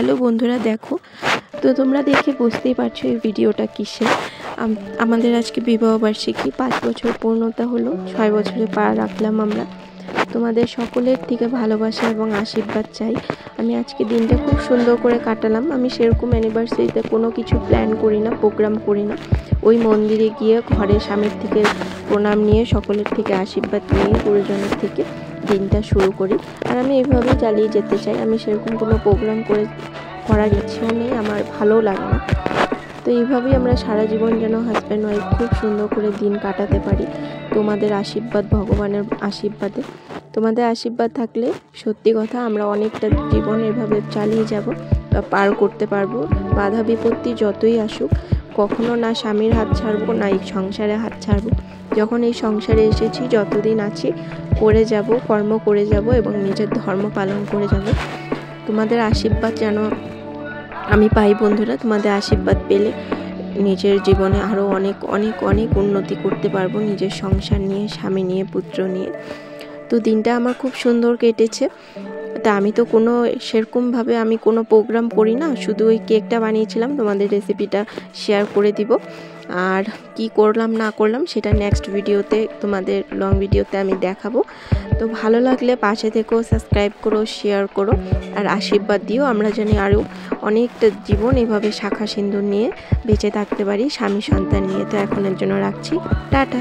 Hello বন্ধুরা, দেখো তো তোমরা দেখে বুঝতেই পারছো এই ভিডিওটা কিসের। আমাদের আজকে বিবাহবার্ষিকী 5 বছর পূর্ণতা হলো, 6 বছরে পা রাখলাম আমরা। তোমাদের সকলের থেকে ভালোবাসা এবং আশীর্বাদ চাই। আমি আজকে দিনটা খুব সুন্দর করে কাটালাম। আমি সেরকম অ্যানিভার্সারিতে কোনো কিছু প্ল্যান করি না, প্রোগ্রাম করি না। ওই মন্দিরে গিয়ে ঘরের স্বামীর থেকে প্রণাম নিয়ে, সকলের থেকে আশীর্বাদ নিয়ে, গুরুজনের থেকে দিনটা শুরু করি। আর আমি এইভাবেই চালিয়ে যেতে চাই। আমি সেরকম কোনো প্রোগ্রাম করার ইচ্ছেও নেই, আমার ভালোও লাগে না। তো এইভাবেই আমরা সারা জীবন যেন হাজব্যান্ড ওয়াইফ খুব সুন্দর করে দিন কাটাতে পারি। তোমাদের আশীর্বাদ, ভগবানের আশীর্বাদে, তোমাদের আশীর্বাদ থাকলে সত্যি কথা আমরা অনেকটা জীবন এভাবে চালিয়ে যাব বা পার করতে পারবো। বাধা বিপত্তি যতই আসুক, কখনো না স্বামীর হাত ছাড়বো, না এই সংসারে হাত ছাড়বো। যখন এই সংসারে এসেছি, যতদিন আছি করে যাব, কর্ম করে যাব এবং নিজের ধর্ম পালন করে যাব। তোমাদের আশীর্বাদ যেন আমি পাই বন্ধুরা। তোমাদের আশীর্বাদ পেলে নিজের জীবনে আরও অনেক অনেক অনেক উন্নতি করতে পারবো, নিজের সংসার নিয়ে, স্বামী নিয়ে, পুত্র নিয়ে। তো দিনটা আমার খুব সুন্দর কেটেছে। তা আমি তো সেরকমভাবে আমি কোনো প্রোগ্রাম করি না, শুধু ওই কেকটা বানিয়েছিলাম। তোমাদের রেসিপিটা শেয়ার করে দিব, আর কি করলাম না করলাম সেটা নেক্সট ভিডিওতে, তোমাদের লং ভিডিওতে আমি দেখাবো। তো ভালো লাগলে পাশে থেকো, সাবস্ক্রাইব করো, শেয়ার করো, আর আশীর্বাদ দিও। আমরা জানি আরও অনেকটা জীবন এভাবে শাখা সিঁদুর নিয়ে বেঁচে থাকতে পারি, স্বামী সন্তান নিয়ে। তো এখনের জন্য রাখছি, টাটা।